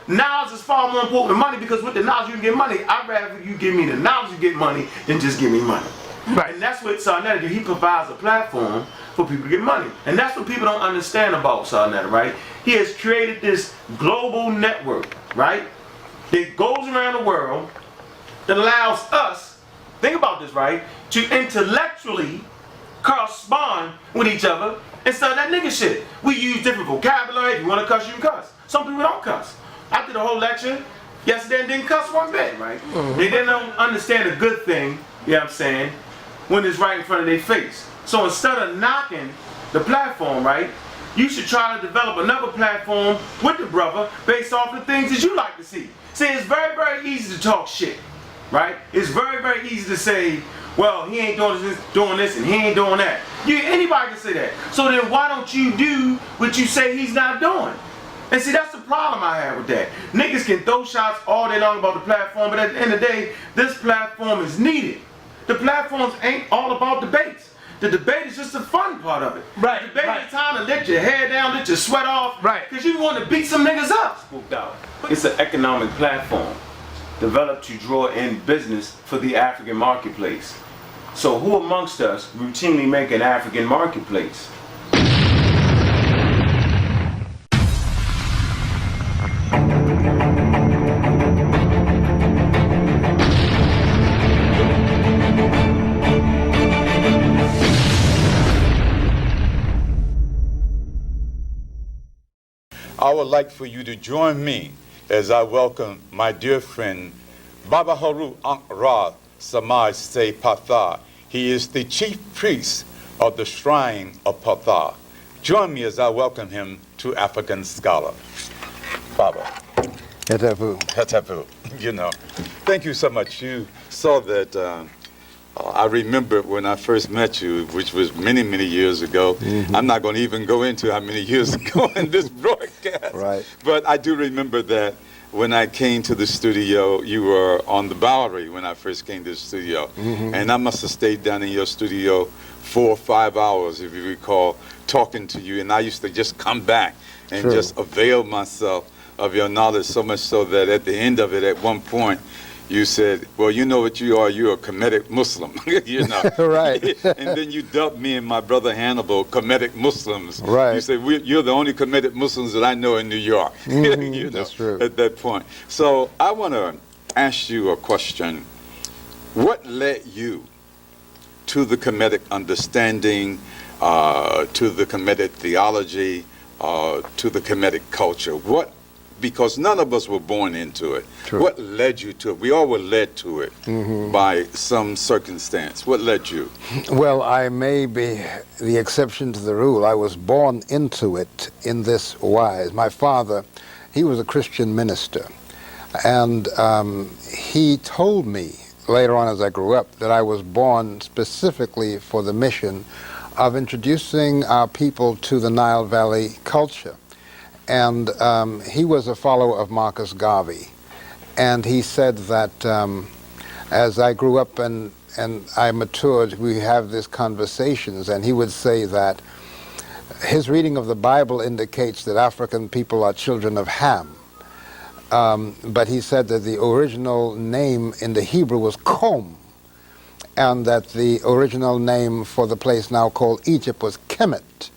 knowledge is far more important than money, because with the knowledge you can get money. I'd rather you give me the knowledge you get money than just give me money. Right. And that's what Sarnetta do. He provides a platform for people to get money. And that's what people don't understand about Sarnetta, right? He has created this global network, right? That goes around the world that allows us, think about this, right, to intellectually correspond with each other instead of that nigga shit. We use different vocabulary. If you want to cuss, you can cuss. Some people don't cuss. I did a whole lecture yesterday and didn't cuss one bit, right? They didn't understand a good thing, you know what I'm saying, when it's right in front of their face. So instead of knocking the platform, right, you should try to develop another platform with the brother based off the things that you like to see. See, it's very, very easy to talk shit, right? It's very, very easy to say, well, he ain't doing this and he ain't doing that. Anybody can say that. So then why don't you do what you say he's not doing? And see, that's the problem I have with that. Niggas can throw shots all day long about the platform, but at the end of the day, this platform is needed. The platforms ain't all about debates. The debate is just the fun part of it. Right. The debate is time to let your hair down, let your sweat off. Right. Because you want to beat some niggas up. Spooked out. It's an economic platform developed to draw in business for the African marketplace. So who amongst us routinely make an African marketplace? I would like for you to join me as I welcome my dear friend, Baba Heru Ankh Ra Semahj Se Patha. He is the chief priest of the Shrine of Patha. Join me as I welcome him to African Scholar. Baba. Hetafu. Hetafu. You know. Thank you so much. You saw that. I remember when I first met you, which was many, many years ago. Mm-hmm. I'm not going to even go into how many years ago in this broadcast. Right. But I do remember that when I came to the studio, you were on the Bowery when I first came to the studio. Mm-hmm. And I must have stayed down in your studio 4 or 5 hours, if you recall, talking to you. And I used to just come back and True. Just avail myself of your knowledge, so much so that at the end of it, at one point, you said, well, you know what you are, you're a Kemetic Muslim, you know. Right. And then you dubbed me and my brother Hannibal Kemetic Muslims. Right. You said, you're the only Kemetic Muslims that I know in New York. Mm-hmm. You know, that's true. At that point. So I want to ask you a question. What led you to the Kemetic understanding, to the Kemetic theology, to the Kemetic culture? Because none of us were born into it. True. What led you to it? We all were led to it by some circumstance. What led you? Well, I may be the exception to the rule. I was born into it in this wise. My father, he was a Christian minister. And he told me later on as I grew up that I was born specifically for the mission of introducing our people to the Nile Valley culture. And he was a follower of Marcus Garvey. And he said that as I grew up and I matured, we have these conversations, and he would say that his reading of the Bible indicates that African people are children of Ham. But he said that the original name in the Hebrew was Kom, and that the original name for the place now called Egypt was Kemet.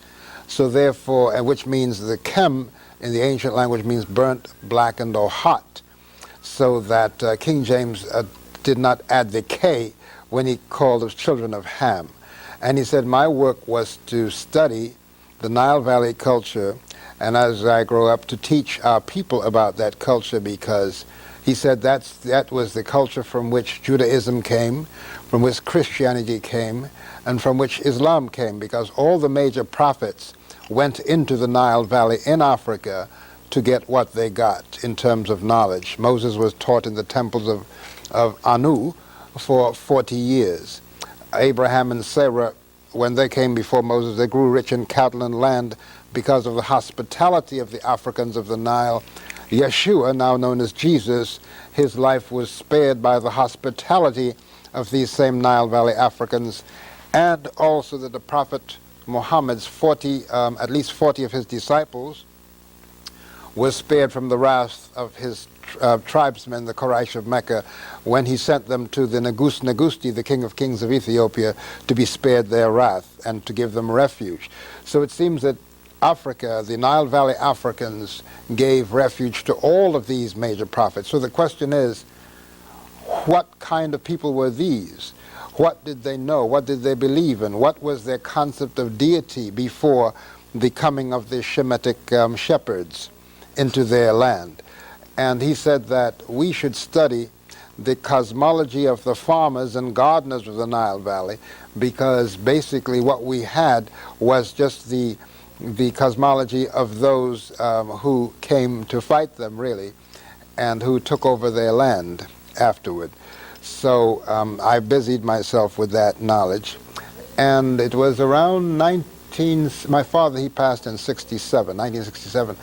So therefore, and which means the Kem in the ancient language means burnt, blackened, or hot. So that King James did not add the K when he called us children of Ham. And he said my work was to study the Nile Valley culture, and as I grow up to teach our people about that culture, because he said that was the culture from which Judaism came, from which Christianity came, and from which Islam came, because all the major prophets went into the Nile Valley in Africa to get what they got in terms of knowledge. Moses was taught in the temples of Anu for 40 years. Abraham and Sarah, when they came before Moses, they grew rich in cattle and land because of the hospitality of the Africans of the Nile. Yeshua, now known as Jesus, his life was spared by the hospitality of these same Nile Valley Africans, and also that the Prophet Muhammad's at least 40 of his disciples was spared from the wrath of his tribesmen, the Quraysh of Mecca, when he sent them to the Negusti, the king of kings of Ethiopia, to be spared their wrath and to give them refuge. So it seems that Africa, the Nile Valley Africans, gave refuge to all of these major prophets. So the question is, what kind of people were these? What did they know? What did they believe in? What was their concept of deity before the coming of the Shemitic shepherds into their land? And he said that we should study the cosmology of the farmers and gardeners of the Nile Valley, because basically what we had was just the cosmology of those who came to fight them, really, and who took over their land afterward. So I busied myself with that knowledge. And it was around my father, he passed in 1967.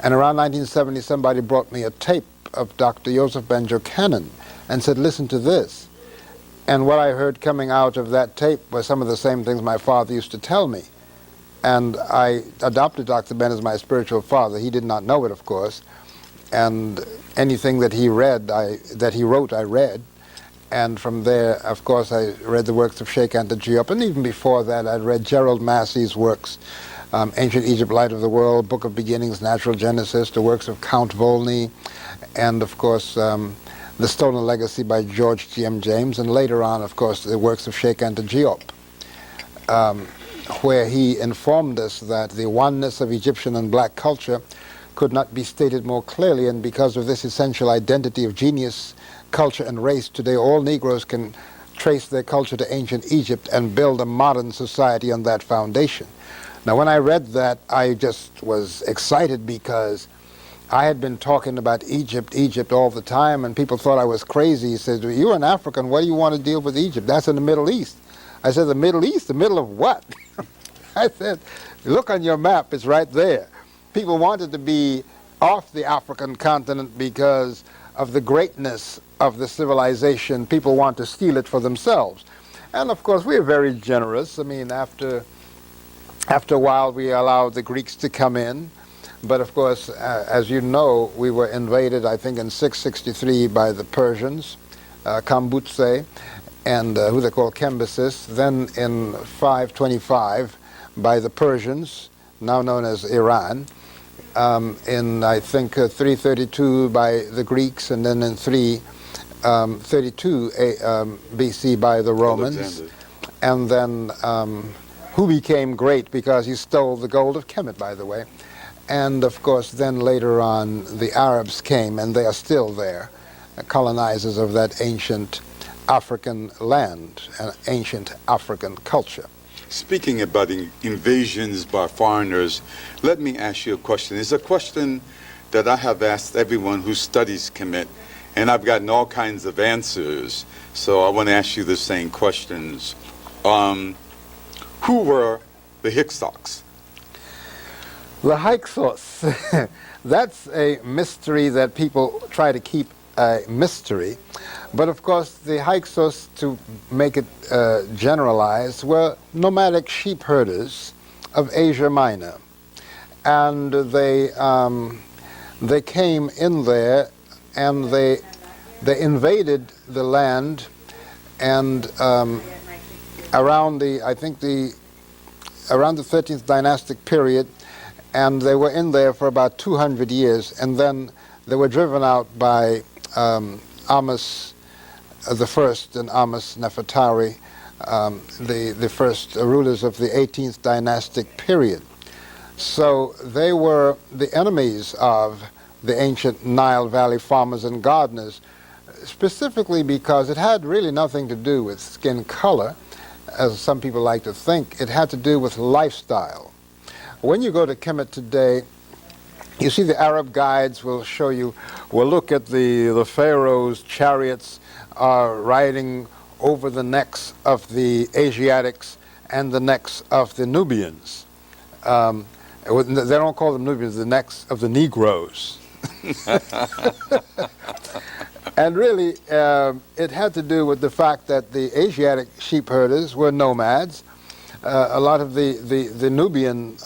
And around 1970, somebody brought me a tape of Dr. Joseph Benjo-Cannon and said, listen to this. And what I heard coming out of that tape was some of the same things my father used to tell me. And I adopted Dr. Ben as my spiritual father. He did not know it, of course. And anything that he read, that he wrote, I read. And from there, of course, I read the works of Cheikh Anta Diop. And even before that, I read Gerald Massey's works, Ancient Egypt, Light of the World, Book of Beginnings, Natural Genesis, the works of Count Volney, and, of course, The Stolen Legacy by George G.M. James, and later on, of course, the works of Cheikh Anta Diop, where he informed us that the oneness of Egyptian and black culture could not be stated more clearly, and because of this essential identity of genius, culture, and race, today all Negroes can trace their culture to ancient Egypt and build a modern society on that foundation. Now, when I read that, I just was excited, because I had been talking about Egypt all the time, and people thought I was crazy. He said, well, you're an African, why do you want to deal with Egypt? That's in the Middle East. I said, the Middle East? The middle of what? I said, look on your map, it's right there. People wanted to be off the African continent because of the greatness of the civilization. People want to steal it for themselves. And of course, we are very generous. I mean, after a while, we allowed the Greeks to come in. But of course, as you know, we were invaded, I think, in 663 by the Persians, Kambutse, and who they call Cambyses. Then in 525 by the Persians, now known as Iran. In, I think, 332 by the Greeks, and then in 332 BC by the Romans. Alexander. And then who became great because he stole the gold of Kemet, by the way. And of course, then later on, the Arabs came, and they are still there, colonizers of that ancient African land, and ancient African culture. Speaking about invasions by foreigners, let me ask you a question. It's a question that I have asked everyone who studies Kemet, and I've gotten all kinds of answers. So I want to ask you the same questions. Who were the Hyksos? The Hyksos, that's a mystery that people try to keep a mystery. But of course, the Hyksos, to make it generalized, were nomadic sheep herders of Asia Minor. And they came in there, and they invaded the land, and around the 13th dynastic period, and they were in there for about 200 years, and then they were driven out by Amos the First and Amos Nefertari, the first rulers of the 18th dynastic period. So they were the enemies of the ancient Nile Valley farmers and gardeners, specifically because it had really nothing to do with skin color, as some people like to think. It had to do with lifestyle. When you go to Kemet today, you see the Arab guides will show you, will look at the pharaohs' chariots riding over the necks of the Asiatics and the necks of the Nubians. They don't call them Nubians, the necks of the Negroes. And really, it had to do with the fact that the Asiatic sheep herders were nomads. A lot of the Nubian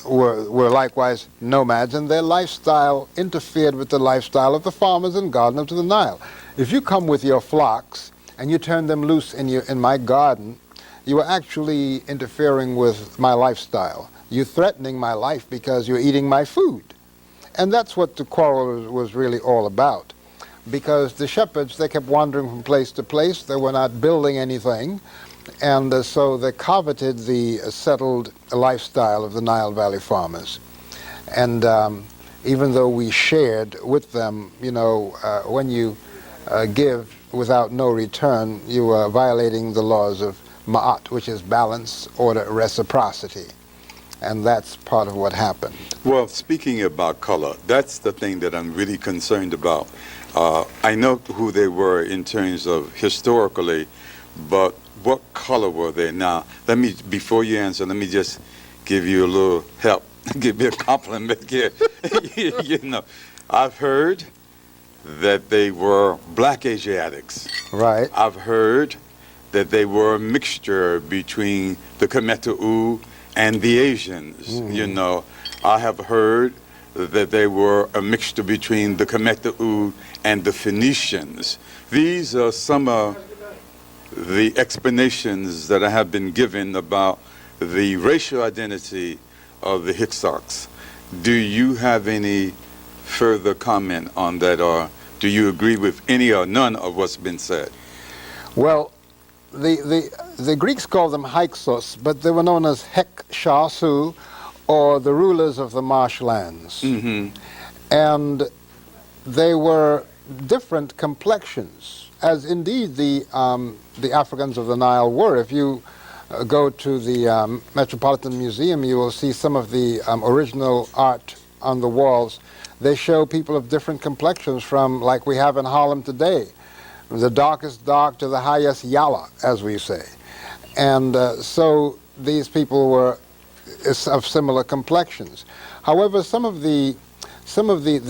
were likewise nomads, and their lifestyle interfered with the lifestyle of the farmers and gardeners of the Nile. If you come with your flocks and you turn them loose in my garden, you are actually interfering with my lifestyle. You're threatening my life because you're eating my food. And that's what the quarrel was really all about. Because the shepherds, they kept wandering from place to place. They were not building anything. And so they coveted the settled lifestyle of the Nile Valley farmers. And even though we shared with them, you know, when you give without no return, you are violating the laws of Ma'at, which is balance, order, reciprocity. And that's part of what happened. Well, speaking about color, that's the thing that I'm really concerned about. I know who they were in terms of historically, but what color were they? Now, let me, before you answer, let me just give you a little help, give me a compliment here. You know, I've heard that they were black Asiatics. Right. I've heard that they were a mixture between the Kemet and the Asians. You know, I have heard that they were a mixture between the Kemet and the Phoenicians. These are some of the explanations that I have been given about the racial identity of the Hyksos. Do you have any further comment on that, or do you agree with any or none of what's been said? Well, the Greeks called them Hyksos, but they were known as Hek-Shasu, or the rulers of the marshlands. And they were different complexions, as indeed the Africans of the Nile were. If you go to the Metropolitan Museum, you will see some of the original art on the walls. They show people of different complexions, from like we have in Harlem today, the darkest dark to the highest yellow, as we say. And so these people were of similar complexions. However, some of the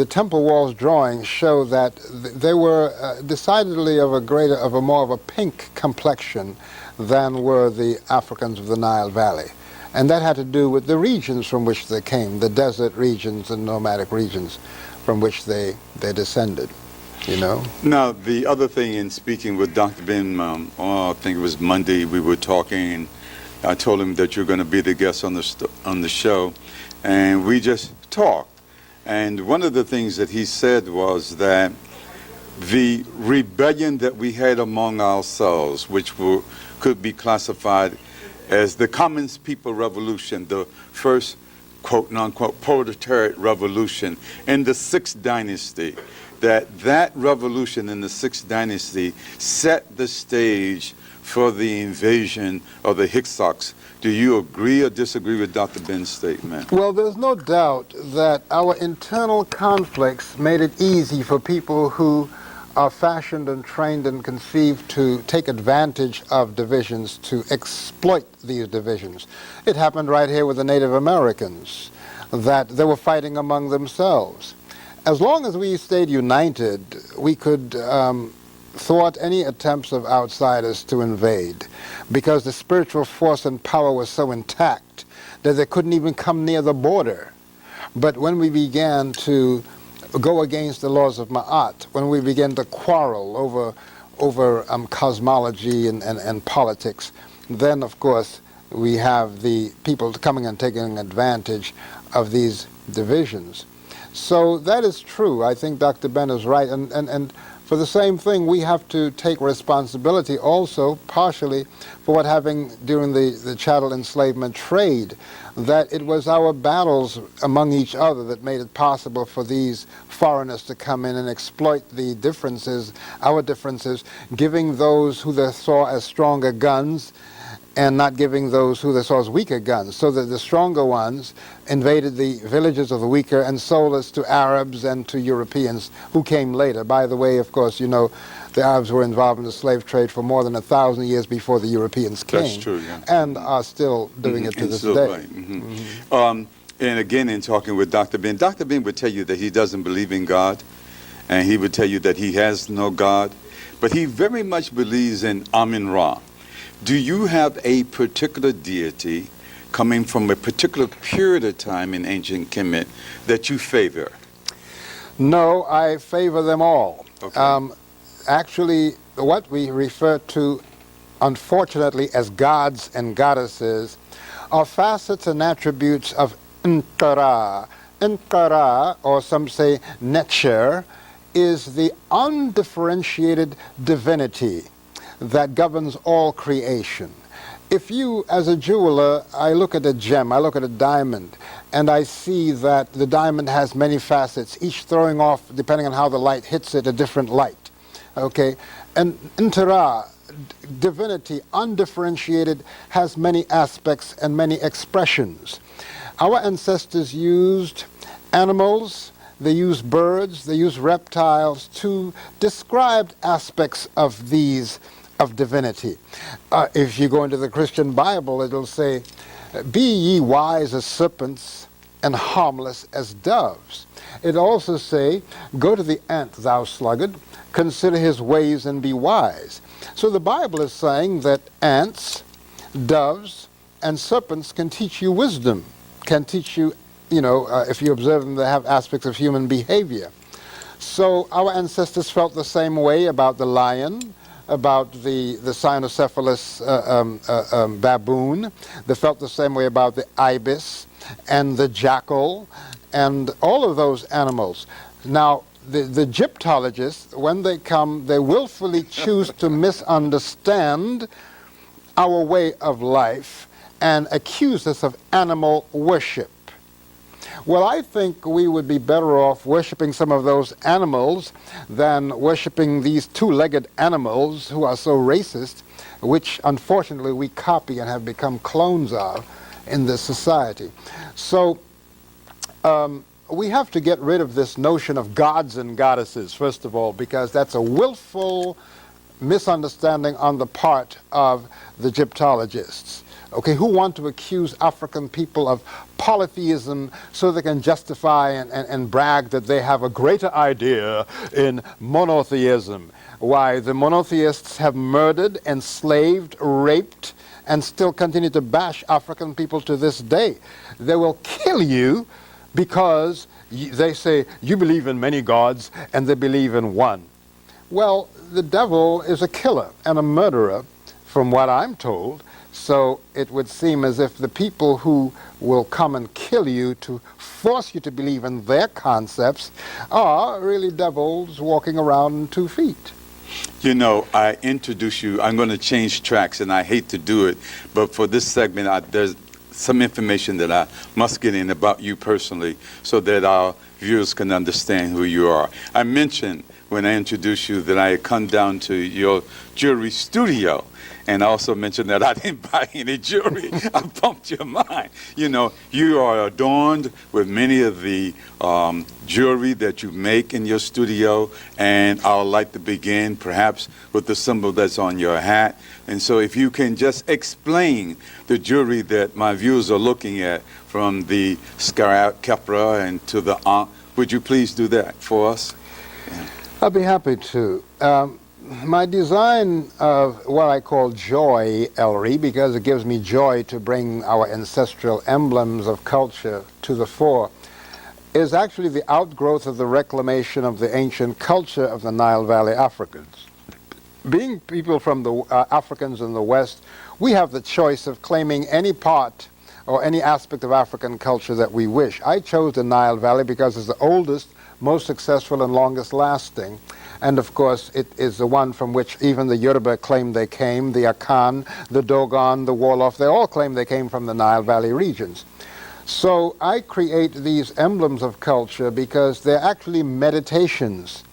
temple walls drawings show that they were decidedly of a more of a pink complexion than were the Africans of the Nile Valley. And that had to do with the regions from which they came, the desert regions and nomadic regions from which they descended, you know. Now, the other thing, in speaking with Dr. Ben, I think it was Monday, we were talking, and I told him that you're going to be the guest on the show, and we just talked. And one of the things that he said was that the rebellion that we had among ourselves, which could be classified as the Common People Revolution, the first quote-unquote proletariat revolution in the 6th dynasty, that revolution in the 6th dynasty set the stage for the invasion of the Hyksos. Do you agree or disagree with Dr. Ben's statement? Well, there's no doubt that our internal conflicts made it easy for people who are fashioned and trained and conceived to take advantage of divisions, to exploit these divisions. It happened right here with the Native Americans, that they were fighting among themselves. As long as we stayed united, we could thwart any attempts of outsiders to invade, because the spiritual force and power was so intact that they couldn't even come near the border. But when we began to go against the laws of Ma'at, when we began to quarrel over cosmology and politics, then of course we have the people coming and taking advantage of these divisions. So that is true. I think Dr. Ben is right. And for the same thing, we have to take responsibility also, partially, for what happened during the chattel enslavement trade, that it was our battles among each other that made it possible for these foreigners to come in and exploit the differences, our differences, giving those who they saw as stronger guns and not giving those who they saw as weaker guns, so that the stronger ones invaded the villages of the weaker and sold us to Arabs and to Europeans who came later. By the way, of course, you know, the Arabs were involved in the slave trade for more than 1,000 years before the Europeans came. That's true, yeah. And are still doing it to this day. And again, in talking with Dr. Ben would tell you that he doesn't believe in God, and he would tell you that he has no God, but he very much believes in Amun Ra. Do you have a particular deity coming from a particular period of time in ancient Kemet that you favor? No, I favor them all. Okay. Actually, what we refer to, unfortunately, as gods and goddesses are facets and attributes of Ankh-Ra. Ankh-Ra, or some say nature, is the undifferentiated divinity that governs all creation. If you, as a jeweler, I look at a gem, I look at a diamond, and I see that the diamond has many facets, each throwing off, depending on how the light hits it, a different light. Okay? And Ankh-Ra, divinity, undifferentiated, has many aspects and many expressions. Our ancestors used animals, they used birds, they used reptiles to describe aspects of these, of divinity. If you go into the Christian Bible, it'll say, "Be ye wise as serpents and harmless as doves." It also say, "Go to the ant, thou sluggard, consider his ways and be wise." So the Bible is saying that ants, doves, and serpents can teach you wisdom, can teach you, if you observe them, they have aspects of human behavior. So our ancestors felt the same way about the lion, about the cynocephalous baboon. They felt the same way about the ibis and the jackal and all of those animals. Now, the Egyptologists, when they come, they willfully choose to misunderstand our way of life and accuse us of animal worship. Well, I think we would be better off worshiping some of those animals than worshiping these two-legged animals who are so racist, which unfortunately we copy and have become clones of in this society. So we have to get rid of this notion of gods and goddesses, first of all, because that's a willful misunderstanding on the part of the Egyptologists, okay, who want to accuse African people of polytheism so they can justify and brag that they have a greater idea in monotheism. Why, the monotheists have murdered, enslaved, raped, and still continue to bash African people to this day. They will kill you because they say you believe in many gods and they believe in one. Well, the devil is a killer and a murderer, from what I'm told. So it would seem as if the people who will come and kill you to force you to believe in their concepts are really devils walking around on 2 feet. You know, I introduce you, I'm going to change tracks, and I hate to do it, but for this segment, there's some information that I must get in about you personally so that our viewers can understand who you are. I mentioned when I introduced you that I had come down to your jewelry studio, and I also mentioned that I didn't buy any jewelry. I bumped your mind. You know, you are adorned with many of the jewelry that you make in your studio, and I would like to begin perhaps with the symbol that's on your hat. And so if you can just explain the jewelry that my viewers are looking at, from the scarab kepra and to the ankh, would you please do that for us? Yeah. I'll be happy to. My design of what I call joy ellery, because it gives me joy to bring our ancestral emblems of culture to the fore, is actually the outgrowth of the reclamation of the ancient culture of the Nile Valley Africans. Being people from the Africans in the West, we have the choice of claiming any part or any aspect of African culture that we wish. I chose the Nile Valley because it's the oldest, most successful, and longest lasting. And of course, it is the one from which even the Yoruba claim they came, the Akan, the Dogon, the Wolof, they all claim they came from the Nile Valley regions. So I create these emblems of culture because they're actually meditations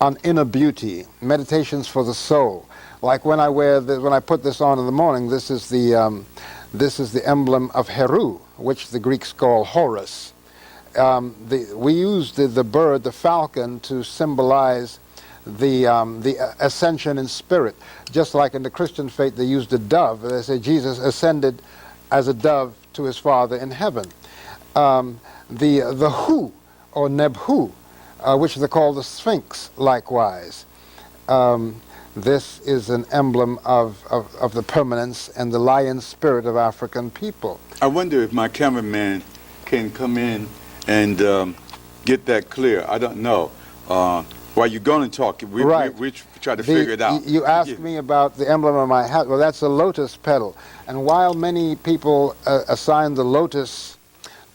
on inner beauty, meditations for the soul. Like when I wear this, when I put this on in the morning, this is the emblem of Heru, which the Greeks call Horus. We use the bird, the falcon, to symbolize the ascension in spirit. Just like in the Christian faith, they use the dove. They say Jesus ascended as a dove to his Father in heaven. The Hu, or Nebhu, which they call the Sphinx, likewise. This is an emblem of the permanence and the lion spirit of African people. I wonder if my cameraman can come in and get that clear. I don't know. While you're going to talk, we try to figure it out. You asked me about the emblem of my hat. Well, that's a lotus petal. And while many people assign the lotus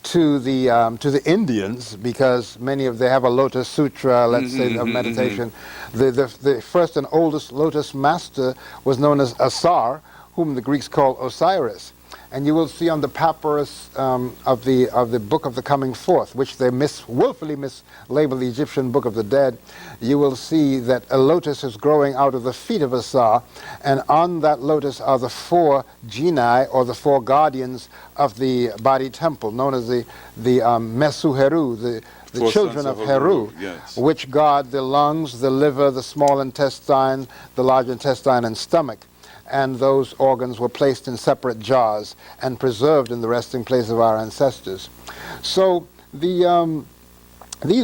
to the Indians, because they have a lotus sutra, let's say, of meditation, the first and oldest lotus master was known as Asar, whom the Greeks call Osiris. And you will see on the papyrus of the Book of the Coming Forth, which they willfully mislabeled the Egyptian Book of the Dead, you will see that a lotus is growing out of the feet of Asar, and on that lotus are the 4 genii, or the 4 guardians of the body temple, known as the Mesu Heru, the children of Heru, yes, which guard the lungs, the liver, the small intestine, the large intestine, and stomach. And those organs were placed in separate jars and preserved in the resting place of our ancestors. So these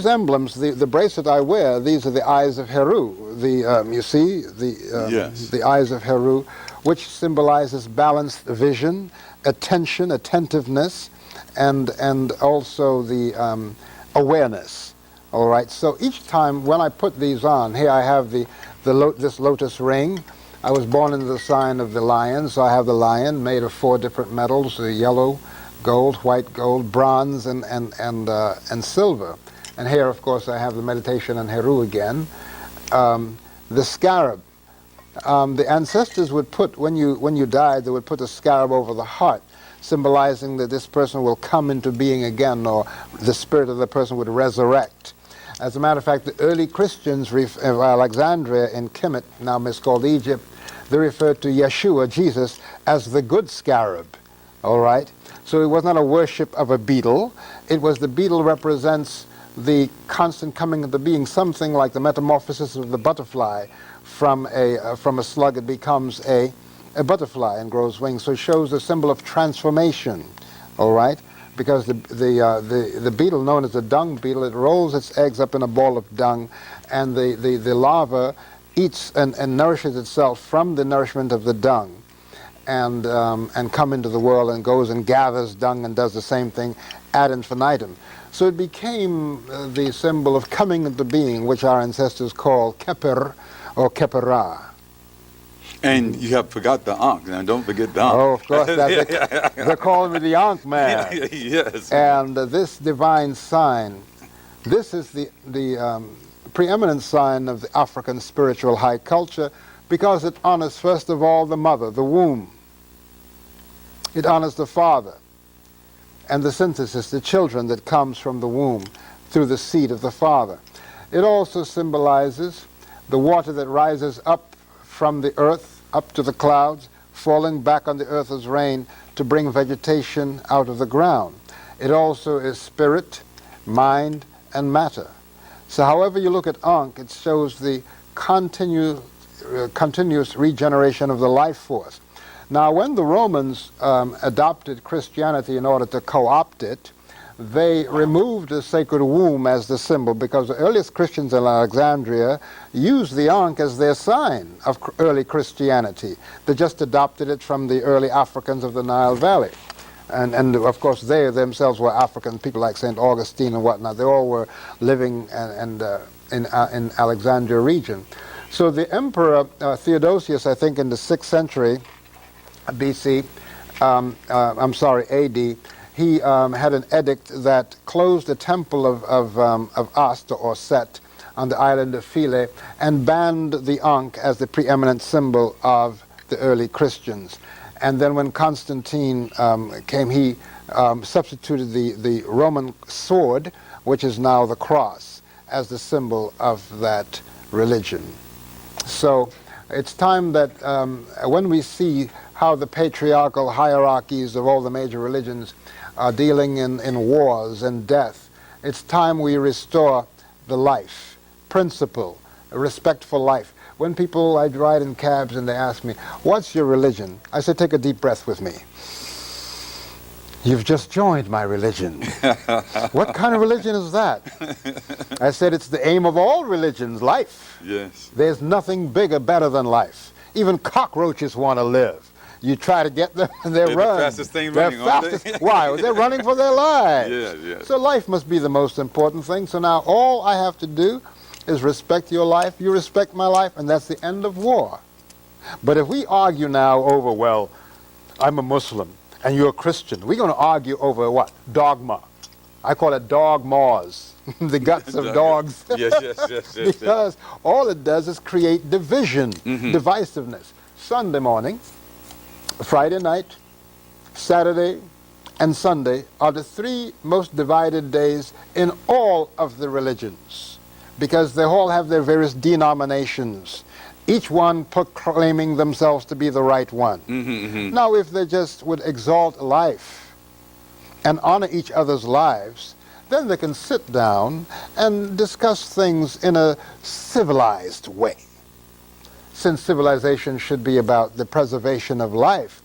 emblems, the bracelet I wear, these are the eyes of Heru. You see, yes, the eyes of Heru, which symbolizes balanced vision, attention, attentiveness, and also the awareness. All right. So each time when I put these on, here I have this lotus ring. I was born into the sign of the lion, so I have the lion made of 4 different metals: the yellow, gold, white gold, bronze, and silver. And here, of course, I have the meditation on Heru again. The scarab. The ancestors would put, when you died, they would put a scarab over the heart, symbolizing that this person will come into being again, or the spirit of the person would resurrect. As a matter of fact, the early Christians of Alexandria in Kemet, now miscalled Egypt, they referred to Yeshua, Jesus, as the good scarab. All right? So it was not a worship of a beetle. It was the beetle represents the constant coming into being, something like the metamorphosis of the butterfly. From a slug, it becomes a butterfly and grows wings. So it shows the symbol of transformation. All right? Because the beetle, known as the dung beetle, it rolls its eggs up in a ball of dung, and the larva eats and nourishes itself from the nourishment of the dung, and come into the world and goes and gathers dung and does the same thing ad infinitum. So it became the symbol of coming into being, which our ancestors call Keper or Kepera. And you have forgot the Ankh. Now, don't forget the Ankh. Oh, of course. They're calling me the Ankh man. Yes. And this divine sign, this is the preeminent sign of the African spiritual high culture, because it honors, first of all, the mother, the womb. It honors the father and the synthesis, the children that comes from the womb through the seed of the father. It also symbolizes the water that rises up from the earth, up to the clouds, falling back on the earth as rain to bring vegetation out of the ground. It also is spirit, mind, and matter. So however you look at Ankh, it shows the continuous regeneration of the life force. Now, when the Romans adopted Christianity in order to co-opt it, they removed the sacred womb as the symbol, because the earliest Christians in Alexandria used the Ankh as their sign of early Christianity. They just adopted it from the early Africans of the Nile Valley. And of course, they themselves were African people like St. Augustine and whatnot. They all were living in Alexandria region. So the Emperor Theodosius, I think in the 6th century BC, AD, he had an edict that closed the temple of Ast or Set on the island of Philae and banned the Ankh as the preeminent symbol of the early Christians. And then when Constantine came, he substituted the Roman sword, which is now the cross, as the symbol of that religion. So it's time that when we see how the patriarchal hierarchies of all the major religions are dealing in wars and death, it's time we restore the life principle, respect for life. When people, I ride in cabs and they ask me, what's your religion? I say, take a deep breath with me. You've just joined my religion. What kind of religion is that? I said, it's the aim of all religions, life. Yes. There's nothing bigger, better than life. Even cockroaches want to live. You try to get them, and they're the fastest thing running, aren't they? Why? They're running for their lives. Yeah, yeah. So life must be the most important thing. So now all I have to do is respect your life, you respect my life, and that's the end of war. But if we argue now over, well, I'm a Muslim, and you're a Christian, we're going to argue over what? Dogma. I call it dogmas, the guts of dogs. Yes. Because all it does is create division, divisiveness. Sunday morning, Friday night, Saturday, and Sunday are the three most divided days in all of the religions, because they all have their various denominations, each one proclaiming themselves to be the right one. Now, if they just would exalt life and honor each other's lives, then they can sit down and discuss things in a civilized way. Since civilization should be about the preservation of life,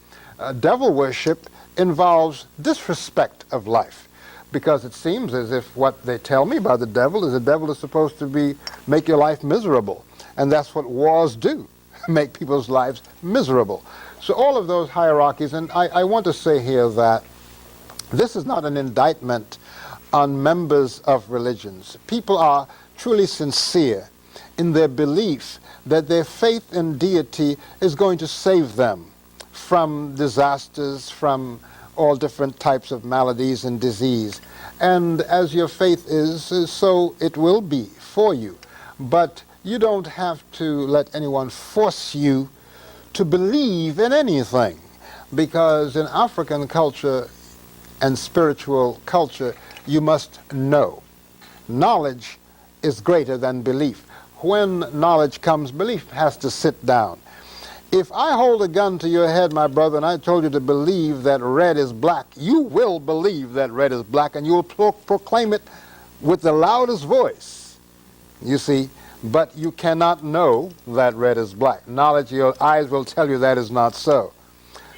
devil worship involves disrespect of life, because it seems as if what they tell me about the devil is supposed to make your life miserable, and that's what wars do, make people's lives miserable. So all of those hierarchies, and I want to say here that this is not an indictment on members of religions. People are truly sincere in their belief that their faith in deity is going to save them from disasters, from all different types of maladies and disease. And as your faith is, so it will be for you. But you don't have to let anyone force you to believe in anything, because in African culture and spiritual culture, you must know. Knowledge is greater than belief. When knowledge comes, belief has to sit down. If I hold a gun to your head, my brother, and I told you to believe that red is black, you will believe that red is black, and you will proclaim it with the loudest voice, you see, but you cannot know that red is black. Knowledge, your eyes will tell you that is not so.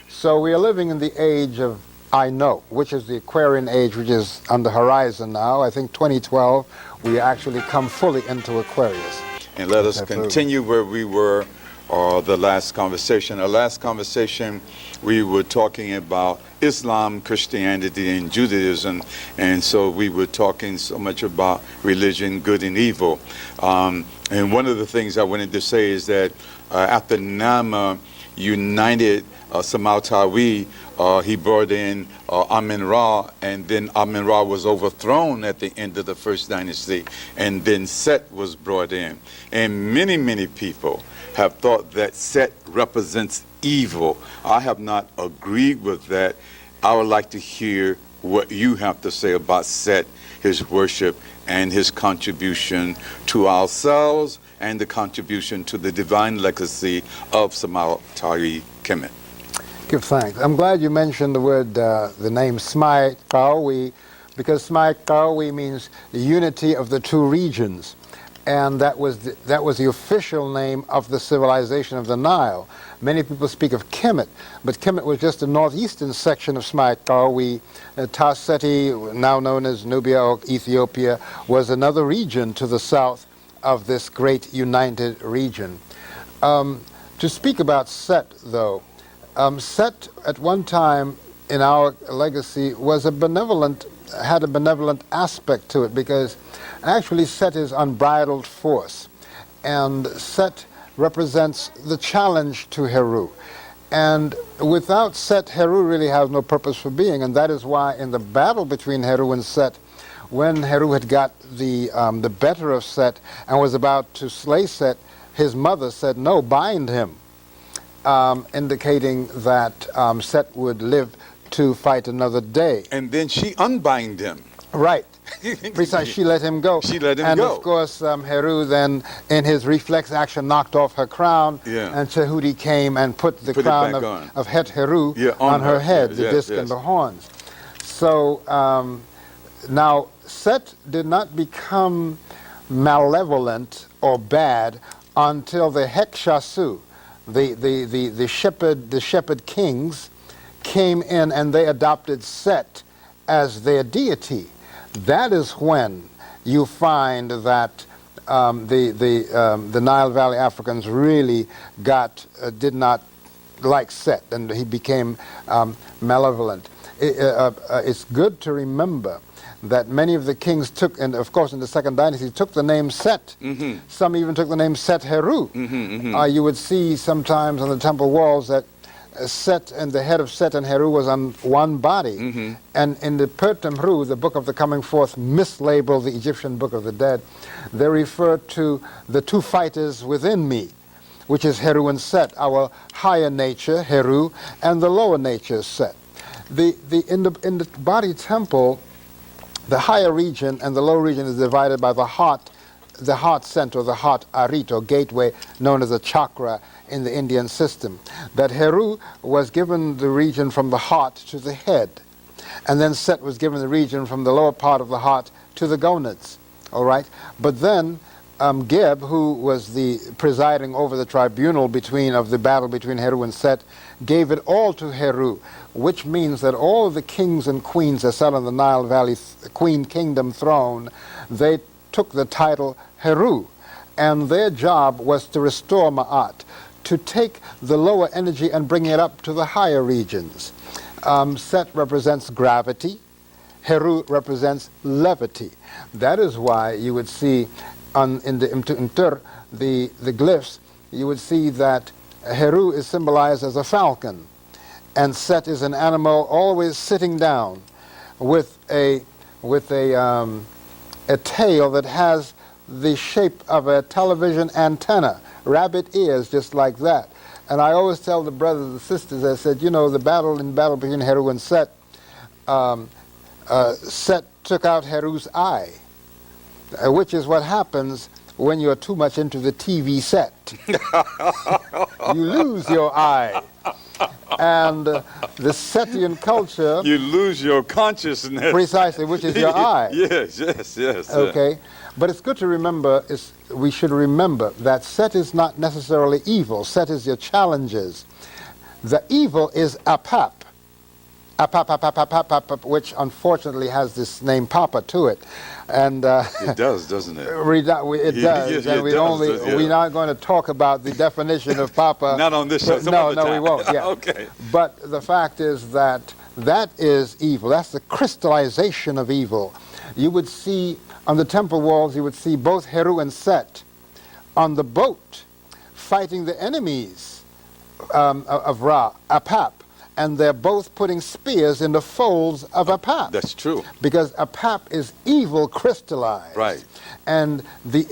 So we are living in the age of I know, which is the Aquarian age, which is on the horizon now. I think 2012, we actually come fully into Aquarius. And let us continue where we were the last conversation. Our last conversation, we were talking about Islam, Christianity, and Judaism, and so we were talking so much about religion, good and evil. And one of the things I wanted to say is that after Nama united Samahj, he brought in Amun Ra, and then Amun Ra was overthrown at the end of the first dynasty, and then Set was brought in. And many, many people have thought that Set represents evil. I have not agreed with that. I would like to hear what you have to say about Set, his worship, and his contribution to ourselves, and the contribution to the divine legacy of Samahj Kemet. Give thanks. I'm glad you mentioned the word, the name Semahj, because Semahj means the unity of the two regions, and that was the official name of the civilization of the Nile. Many people speak of Kemet, but Kemet was just the northeastern section of Semahj. Tarseti, now known as Nubia or Ethiopia, was another region to the south of this great united region. To speak about Set, though, Set at one time in our legacy had a benevolent aspect to it, because actually Set is unbridled force, and Set represents the challenge to Heru. And without Set, Heru really has no purpose for being, and that is why in the battle between Heru and Set, when Heru had got the better of Set and was about to slay Set, his mother said, "No, bind him," indicating that Set would live to fight another day. And then she unbind him. Right. Precisely, she let him go. She let him and go. And of course, Heru then, in his reflex action, knocked off her crown, Yeah. and Tahuti came and put the crown of Het Heru on her head, the disc and the horns. So now, Set did not become malevolent or bad until the Hekshasu, the shepherd kings, came in and they adopted Set as their deity. That is when you find that the Nile Valley Africans really did not like Set, and he became malevolent. It's good to remember that many of the kings took, and of course in the second dynasty, took the name Set. Some even took the name Set Heru. You would see sometimes on the temple walls that Set and the head of Set and Heru was on one body. And in the Pertem Ru, the book of the coming forth, mislabeled the Egyptian book of the dead, they refer to the two fighters within me, which is Heru and Set, our higher nature, Heru, and the lower nature, Set. In the body temple, the higher region and the lower region is divided by the heart center, the heart arit, or gateway, known as a chakra in the Indian system. That Heru was given the region from the heart to the head, and then Set was given the region from the lower part of the heart to the gonads. All right, but then Geb, who was the presiding over the tribunal of the battle between Heru and Set, gave it all to Heru, which means that all of the kings and queens that sat on the Nile Valley Queen Kingdom throne, they took the title Heru, and their job was to restore Ma'at, to take the lower energy and bring it up to the higher regions. Set represents gravity, Heru represents levity. That is why you would see in the glyphs, you would see that Heru is symbolized as a falcon, and Set is an animal always sitting down with a tail that has the shape of a television antenna, rabbit ears, just like that. And I always tell the brothers and sisters, I said, you know, the battle between Heru and Set, Set took out Heru's eye, which is what happens when you're too much into the TV set. You lose your eye. And the Setian culture... You lose your consciousness. Precisely, which is your eye. Yes. Okay. But it's good to remember, we should remember that Set is not necessarily evil. Set is your challenges. The evil is Apap. Apap, which unfortunately has this name Papa to it. And it does, doesn't it? It does. And we're not going to talk about the definition of Papa. Not on this show. No, we won't. Yeah. Okay. But the fact is that is evil. That's the crystallization of evil. You would see on the temple walls, you would see both Heru and Set on the boat fighting the enemies of Ra, Apap. And they're both putting spears in the folds of Apap. That's true. Because Apap is evil crystallized. Right. And the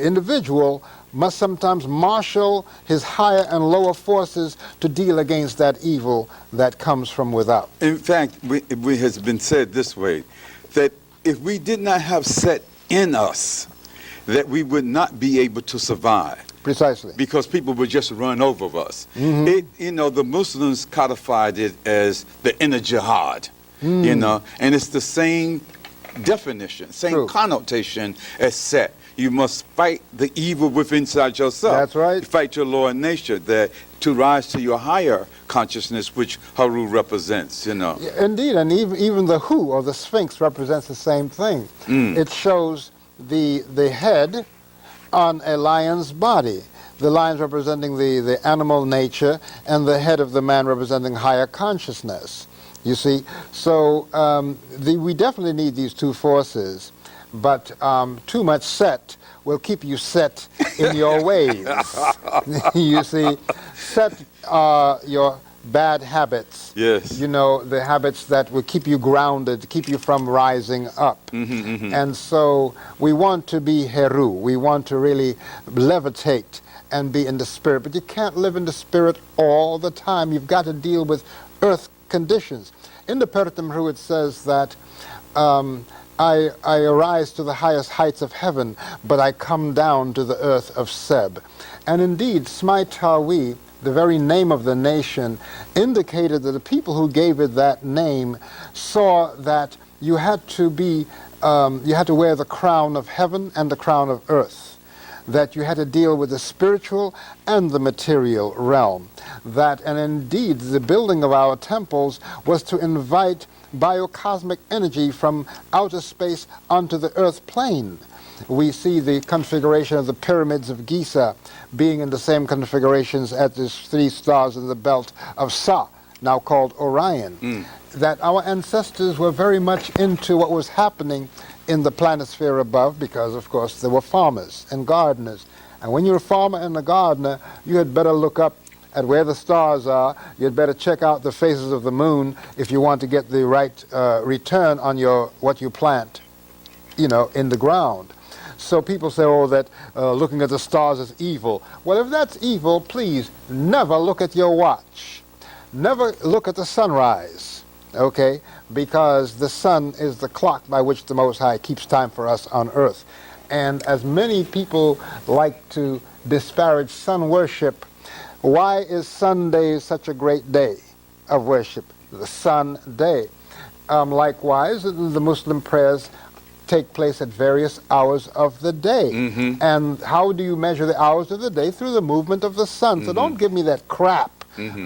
individual must sometimes marshal his higher and lower forces to deal against that evil that comes from without. In fact, it has been said this way, that if we did not have Set in us, that we would not be able to survive. Precisely. Because people would just run over us. The Muslims codified it as the inner jihad, and it's the same definition, same connotation as Set. You must fight the evil within inside yourself. That's right. You fight your lower nature to rise to your higher consciousness, which Heru represents, Yeah, indeed, and even the Hu, or the Sphinx, represents the same thing. It shows the head on a lion's body. The lions representing the animal nature, and the head of the man representing higher consciousness. You see, so we definitely need these two forces, but too much Set will keep you set in your ways. You see, Set your bad habits. Yes. You know, the habits that will keep you grounded, keep you from rising up. And so we want to be Heru. We want to really levitate and be in the spirit. But you can't live in the spirit all the time. You've got to deal with earth conditions. In the Pertem Ru it says that I arise to the highest heights of heaven, but I come down to the earth of Seb. And indeed, Smai-Tawi, the very name of the nation, indicated that the people who gave it that name saw that you had to wear the crown of heaven and the crown of earth. that you had to deal with the spiritual and the material realm. And indeed, the building of our temples was to invite biocosmic energy from outer space onto the earth plane. We see the configuration of the pyramids of Giza being in the same configurations as the 3 stars in the belt of Sa, now called Orion. That our ancestors were very much into what was happening in the planisphere above, because of course there were farmers and gardeners. And when you're a farmer and a gardener, you had better look up at where the stars are. You'd better check out the phases of the moon if you want to get the right return on what you plant, in the ground. So people say, oh, that looking at the stars is evil. Well, if that's evil, please never look at your watch. Never look at the sunrise, okay? Because the sun is the clock by which the Most High keeps time for us on earth. And as many people like to disparage sun worship, why is Sunday such a great day of worship? The sun day. Likewise, the Muslim prayers take place at various hours of the day. And how do you measure the hours of the day? Through the movement of the sun. So don't give me that crap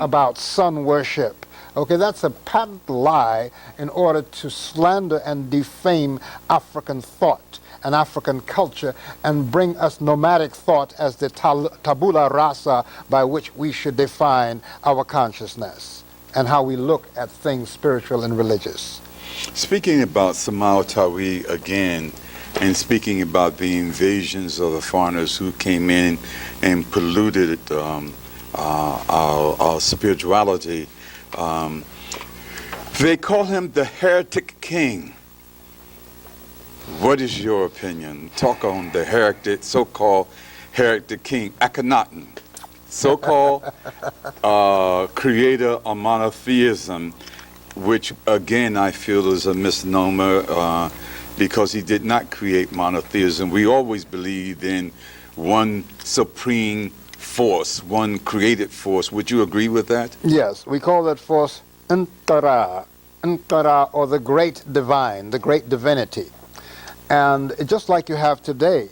about sun worship. Okay, that's a patent lie in order to slander and defame African thought and African culture and bring us nomadic thought as the tabula rasa by which we should define our consciousness and how we look at things spiritual and religious. Speaking about Samal Tawi again, and speaking about the invasions of the foreigners who came in and polluted our spirituality, they call him the heretic king. What is your opinion? Talk on the heretic, so-called heretic king, Akhenaten, so-called creator of monotheism, which again I feel is a misnomer because he did not create monotheism. We always believed in one supreme force, one created force. Would you agree with that? Yes, we call that force Ntara, or the great divine, the great divinity. And just like you have today,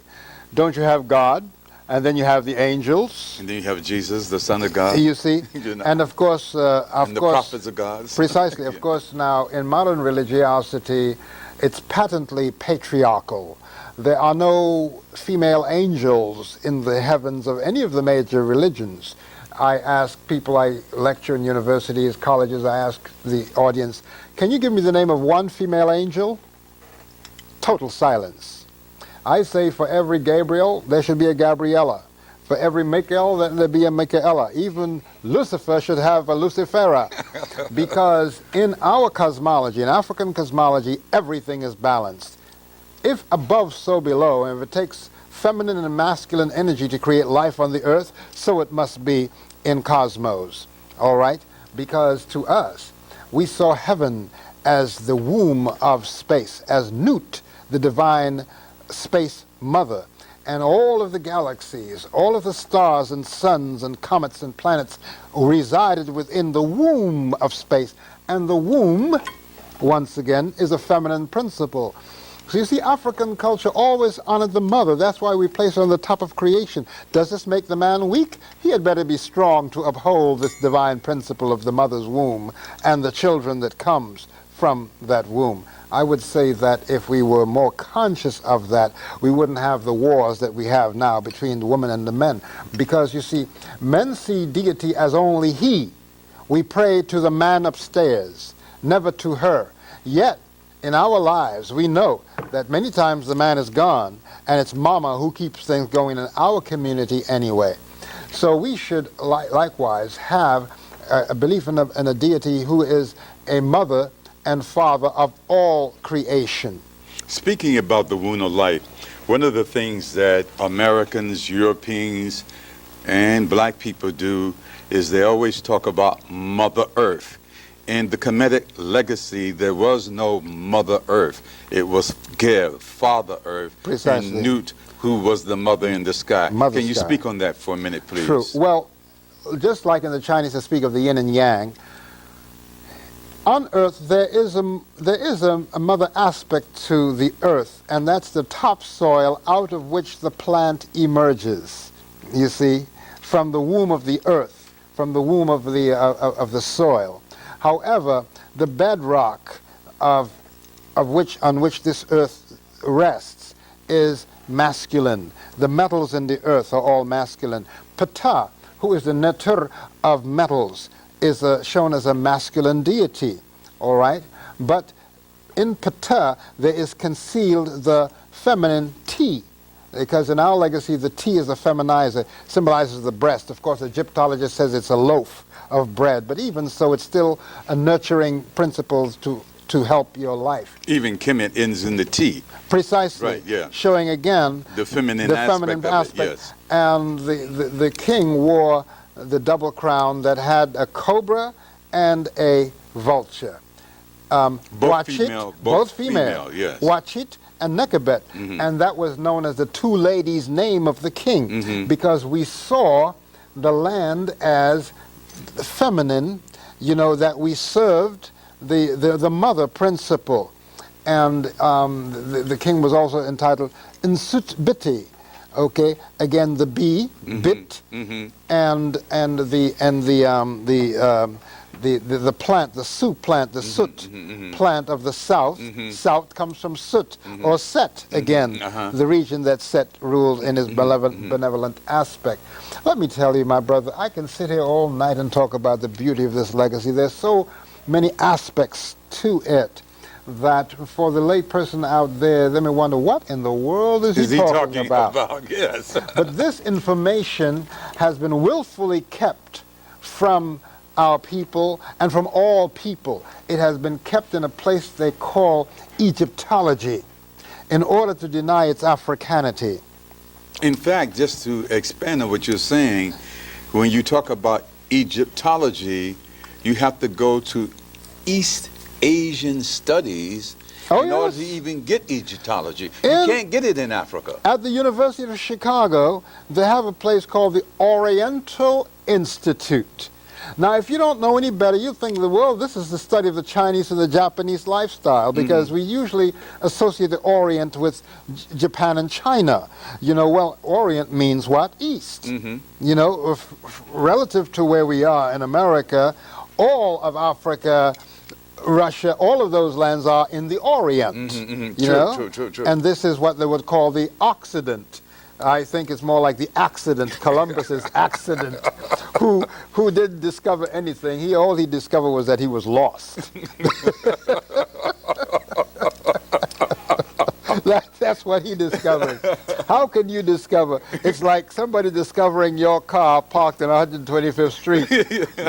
don't you have God? And then you have the angels. And then you have Jesus, the Son of God. You see? And of course, and the prophets of God. Precisely. Of course, now, in modern religiosity, it's patently patriarchal. There are no female angels in the heavens of any of the major religions. I ask people, I lecture in universities, colleges, I ask the audience, can you give me the name of one female angel? Total silence. I say for every Gabriel, there should be a Gabriella. For every Michael, there be a Michaela. Even Lucifer should have a Lucifera. Because in our cosmology, in African cosmology, everything is balanced. If above, so below, and if it takes feminine and masculine energy to create life on the earth, so it must be in cosmos. All right? Because to us, we saw heaven as the womb of space, as Nut, the divine space mother, and all of the galaxies, all of the stars and suns and comets and planets resided within the womb of space. And the womb, once again, is a feminine principle. So you see, African culture always honored the mother. That's why we place her on the top of creation. Does this make the man weak? He had better be strong to uphold this divine principle of the mother's womb and the children that comes from that womb. I would say that if we were more conscious of that, we wouldn't have the wars that we have now between the women and the men. Because, you see, men see deity as only he. We pray to the man upstairs, never to her. Yet, in our lives, we know that many times the man is gone, and it's mama who keeps things going in our community anyway. So we should likewise have a belief in a deity who is a mother and father of all creation. Speaking about the womb of life, one of the things that Americans, Europeans, and black people do is they always talk about Mother Earth. In the Kemetic legacy, there was no Mother Earth. It was Geb, Father Earth, Precisely. and Nut, who was the mother in the sky. Mother Can you sky. speak on that for a minute, please? True. Well, just like in the Chinese they speak of the yin and yang, On Earth, there is a mother aspect to the Earth, and that's the topsoil out of which the plant emerges. You see, from the womb of the Earth, from the womb of the soil. However, the bedrock on which this Earth rests is masculine. The metals in the Earth are all masculine. Ptah, who is the neter of metals, is shown as a masculine deity, all right? But in Ptah, there is concealed the feminine T, because in our legacy, the T is a feminizer, symbolizes the breast. Of course, Egyptologist says it's a loaf of bread, but even so, it's still a nurturing principle to help your life. Even Kemet ends in the T. Precisely. Right, yeah. Showing again The feminine aspect of it, yes. And the king wore the double crown that had a cobra and a vulture. Both female, yes. Wachit and Nekabet. And that was known as the two ladies' name of the king, because we saw the land as feminine, you know, that we served the mother principle. And the king was also entitled Insut Biti. Okay, again the bee, bit, and the plant, the su plant, the sut plant of the south. South comes from sut or set again, the region that Set ruled in his benevolent aspect. Let me tell you, my brother, I can sit here all night and talk about the beauty of this legacy. There's so many aspects to it that for the lay person out there, they may wonder, what in the world is he talking about? Yes. But this information has been willfully kept from our people and from all people. It has been kept in a place they call Egyptology in order to deny its Africanity. In fact, just to expand on what you're saying, when you talk about Egyptology, you have to go to East Asian studies in order to even get Egyptology. You can't get it in Africa. At the University of Chicago, they have a place called the Oriental Institute. Now, if you don't know any better, you think, well, this is the study of the Chinese and the Japanese lifestyle, because we usually associate the Orient with Japan and China. You know, well, Orient means what? East. You know, relative to where we are in America, all of Africa, Russia, all of those lands are in the Orient. True. And this is what they would call the Occident. I think it's more like the accident, Columbus's accident, who didn't discover anything. All he discovered was that he was lost. That's what he discovered. How can you discover? It's like somebody discovering your car parked on 125th Street,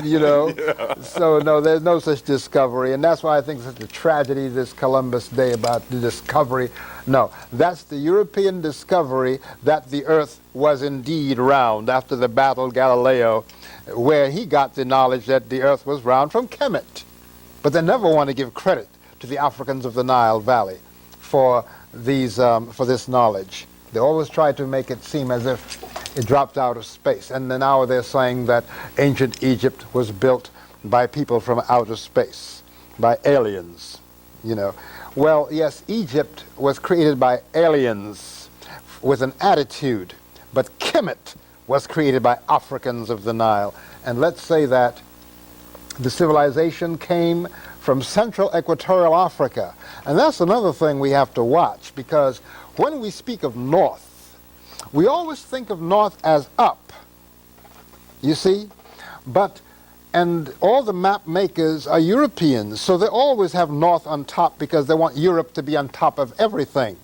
you know? Yeah. So, no, there's no such discovery. And that's why I think it's such a tragedy this Columbus Day about the discovery. No, that's the European discovery that the Earth was indeed round after the battle Galileo, where he got the knowledge that the Earth was round from Kemet. But they never want to give credit to the Africans of the Nile Valley for this knowledge. They always try to make it seem as if it dropped out of space. And then now they're saying that ancient Egypt was built by people from outer space, by aliens, you know. Well, yes, Egypt was created by aliens with an attitude, but Kemet was created by Africans of the Nile. And let's say that the civilization came from Central Equatorial Africa. And that's another thing we have to watch, because when we speak of north, we always think of north as up, you see? And all the map makers are Europeans, so they always have north on top because they want Europe to be on top of everything.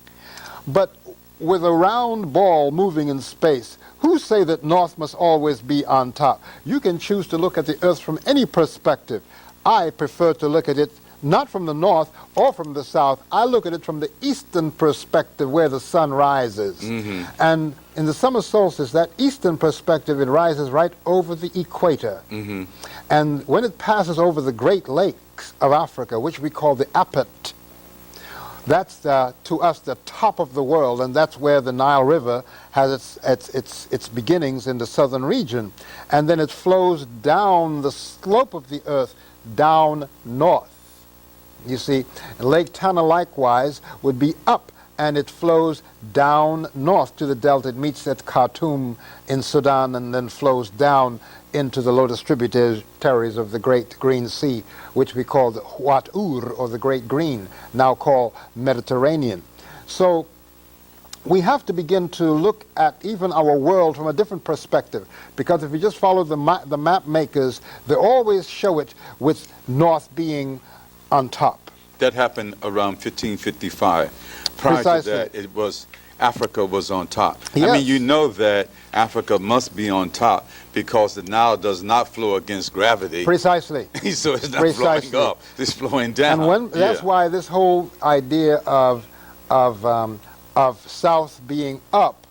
But with a round ball moving in space, who say that north must always be on top? You can choose to look at the Earth from any perspective. I prefer to look at it not from the north or from the south. I look at it from the eastern perspective where the sun rises. And in the summer solstice, that eastern perspective, it rises right over the equator. And when it passes over the Great Lakes of Africa, which we call the Apet, that's to us the top of the world, and that's where the Nile River has its beginnings in the southern region. And then it flows down the slope of the earth, down north. You see, Lake Tana likewise would be up, and it flows down north to the delta. It meets at Khartoum in Sudan and then flows down into the lotus tributaries of the Great Green Sea, which we call the Huat Ur, or the Great Green, now called Mediterranean. So we have to begin to look at even our world from a different perspective, because if you just follow the map makers, they always show it with north being on top. That happened around 1555. Prior Precisely. to that, it was Africa was on top. Yes. I mean, you know that Africa must be on top because the Nile does not flow against gravity. Precisely. So it's not Precisely. flowing up; it's flowing down. And that's why this whole idea of south being up,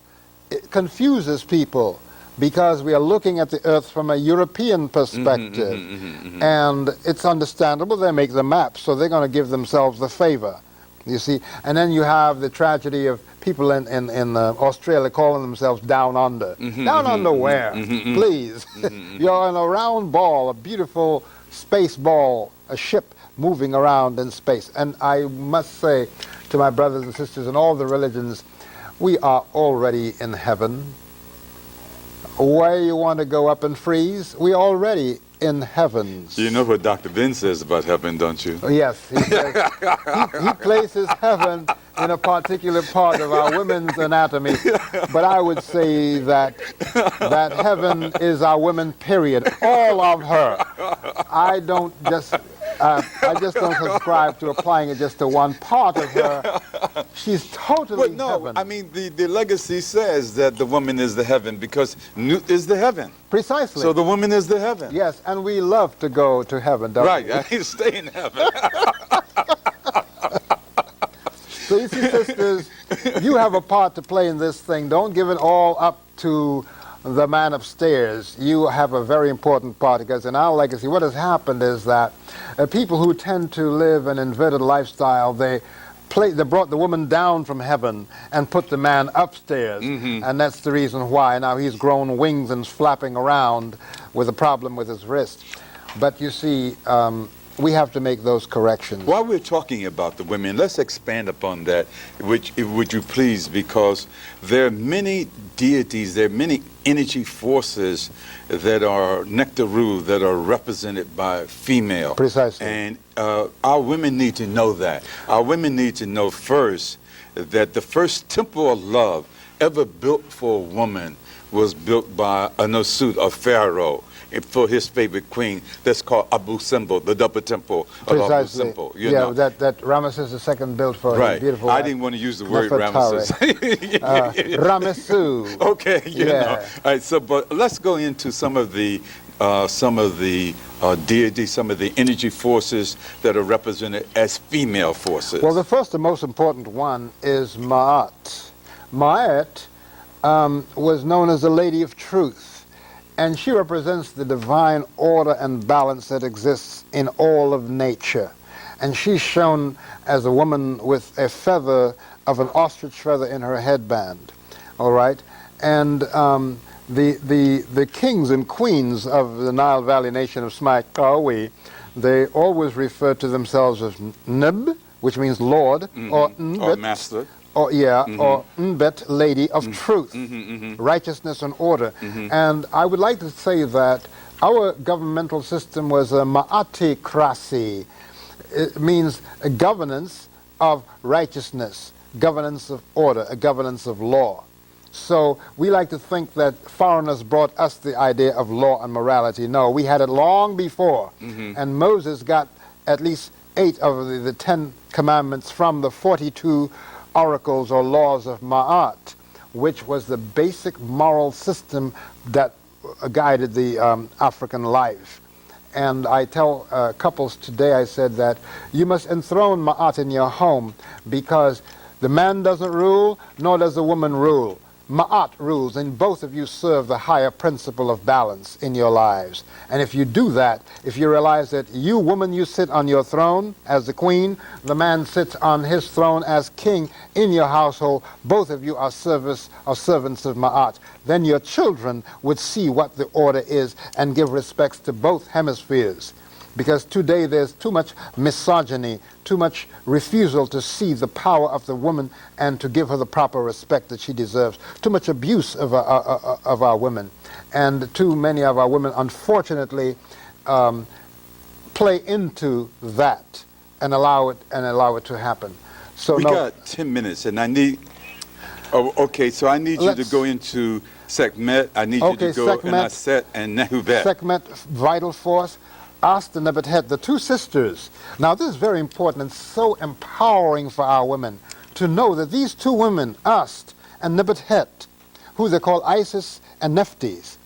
it confuses people, because we are looking at the earth from a European perspective. And it's understandable. They make the map, so they're going to give themselves the favor, you see. And then you have the tragedy of people in Australia calling themselves down under. Down under where? Please. You're in a round ball, a beautiful space ball, a ship moving around in space. And I must say to my brothers and sisters in all the religions, we are already in heaven. Where you want to go up and freeze? We're already in heavens. You know what Dr. Ben says about heaven, don't you? Yes, he says, he places heaven in a particular part of our women's anatomy, but I would say that heaven is our women, period, all of her. I just don't subscribe to applying it just to one part of her. She's totally But no, heaven. I mean, the legacy says that the woman is the heaven because Newt is the heaven. Precisely. So the woman is the heaven. Yes, and we love to go to heaven, don't Right, we? I stay in heaven. So you see, sisters, you have a part to play in this thing. Don't give it all up to the man upstairs. You have a very important part, because in our legacy, what has happened is that people who tend to live an inverted lifestyle, they brought the woman down from heaven and put the man upstairs. And that's the reason why now he's grown wings and is flapping around with a problem with his wrist. But you see, we have to make those corrections. While we're talking about the women, let's expand upon that, would you please, because there are many deities, there are many energy forces that are nectaru, that are represented by female. Precisely. And our women need to know that. Our women need to know first that the first temple of love ever built for a woman was built by a Nosut, a pharaoh, for his favorite queen. That's called Abu Simbel, the double temple of Abu Precisely. Simbel. You Yeah, know. that Ramesses II built for Right. his beautiful I wife, didn't want to use the word Nefertari. Ramesses. Ramesu. Okay, you Yeah. know. All right, so but let's go into some of the deities, some of the energy forces that are represented as female forces. Well, the first and most important one is Ma'at. Ma'at was known as the Lady of Truth, and she represents the divine order and balance that exists in all of nature. And she's shown as a woman with a feather of an ostrich feather in her headband, all right? And the kings and queens of the Nile Valley nation of Smaikawi, they always refer to themselves as Nib, which means Lord, or Nbet, or master. or or Nbet, Lady of Truth, righteousness and order. And I would like to say that our governmental system was a ma'aticracy. It means a governance of righteousness, governance of order, a governance of law. So we like to think that foreigners brought us the idea of law and morality. No, we had it long before. And Moses got at least 8 of the 10 commandments from the 42 oracles or laws of Ma'at, which was the basic moral system that guided the African life. And I tell couples today, I said that you must enthrone Ma'at in your home, because the man doesn't rule, nor does the woman rule. Ma'at rules, and both of you serve the higher principle of balance in your lives. And if you do that, if you realize that you, woman, you sit on your throne as the queen, the man sits on his throne as king in your household, both of you are servants of Ma'at, then your children would see what the order is and give respects to both hemispheres. Because today there's too much misogyny, too much refusal to see the power of the woman and to give her the proper respect that she deserves. Too much abuse of our women. And too many of our women, unfortunately, play into that and allow it to happen. So we got 10 minutes, and I need. Oh, okay. So I need you to go into Sekhmet. I need you to go in Aset and Nehuvet. Sekhmet, vital force. Ast and Nebuchadnezzar, the two sisters. Now this is very important and so empowering for our women to know that these two women, Ast and Nebuchadnezzar, who they call Isis and Nephthys,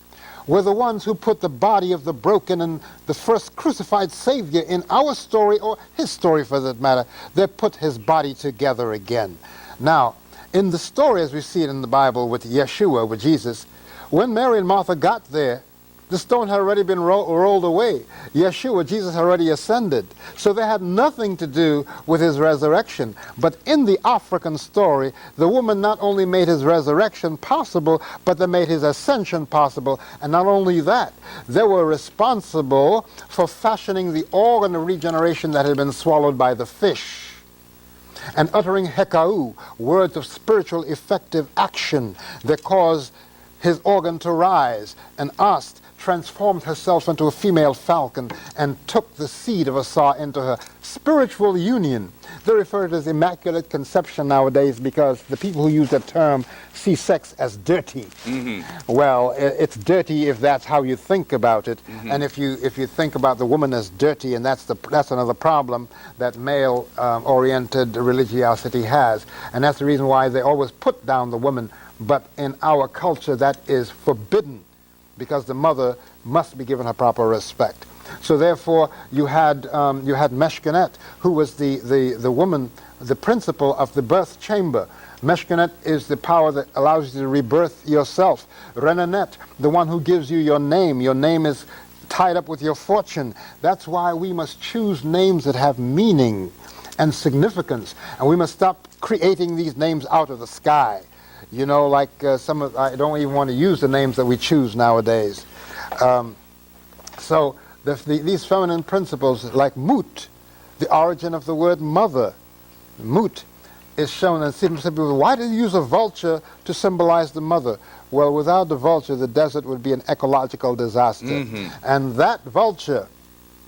were the ones who put the body of the broken and the first crucified Savior in our story, or his story for that matter. They put his body together again. Now, in the story as we see it in the Bible with Yeshua, with Jesus, when Mary and Martha got there, the stone had already been rolled away. Yeshua, Jesus, had already ascended. So they had nothing to do with his resurrection. But in the African story, the woman not only made his resurrection possible, but they made his ascension possible. And not only that, they were responsible for fashioning the organ of regeneration that had been swallowed by the fish, and uttering hekau, words of spiritual effective action that caused his organ to rise. And Ast transformed herself into a female falcon and took the seed of Asar into her spiritual union. They refer to it as immaculate conception nowadays because the people who use that term see sex as dirty. Mm-hmm. Well, it's dirty if that's how you think about it. Mm-hmm. And if you think about the woman as dirty, and that's another problem that male oriented religiosity has. And that's the reason why they always put down the woman. But in our culture that is forbidden, because the mother must be given her proper respect. So therefore, you had Meshkanet, who was the woman, the principle of the birth chamber. Meshkanet is the power that allows you to rebirth yourself. Renanet, the one who gives you your name. Your name is tied up with your fortune. That's why we must choose names that have meaning and significance. And we must stop creating these names out of the sky. You know, like I don't even want to use the names that we choose nowadays. So these feminine principles, like Mut, the origin of the word mother, Mut, is shown. And some people, why did you use a vulture to symbolize the mother? Well, without the vulture, the desert would be an ecological disaster. Mm-hmm. And that vulture,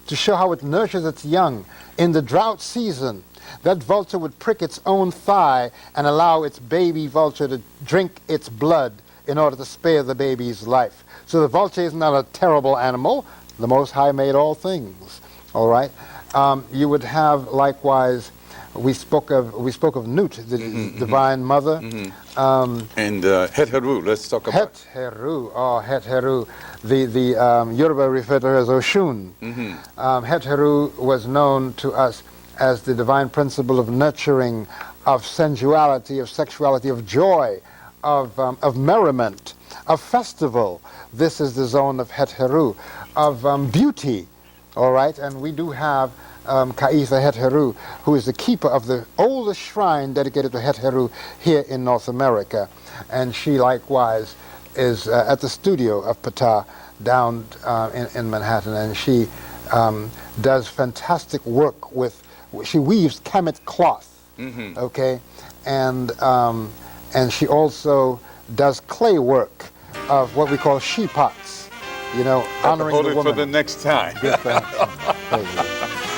to show how it nurtures its young in the drought season, that vulture would prick its own thigh and allow its baby vulture to drink its blood in order to spare the baby's life. So the vulture is not a terrible animal. The Most High made all things. All right. You would have likewise. We spoke of Nut, the divine mother. Mm-hmm. And Het Heru. Let's talk about Het Heru. Oh, Het Heru. The Yoruba refer to her as Oshun. Mm-hmm. Het Heru was known to us as the divine principle of nurturing, of sensuality, of sexuality, of joy, of merriment, of festival. This is the zone of Het Heru, of beauty, all right? And we do have Kaitha Het Heru, who is the keeper of the oldest shrine dedicated to Het Heru here in North America. And she likewise is at the studio of Ptah down in Manhattan, and she does fantastic work with. She weaves Kemet cloth, mm-hmm. Okay, and she also does clay work of what we call she pots, you know, honoring the woman. Hold it for the next time. Good, thank you.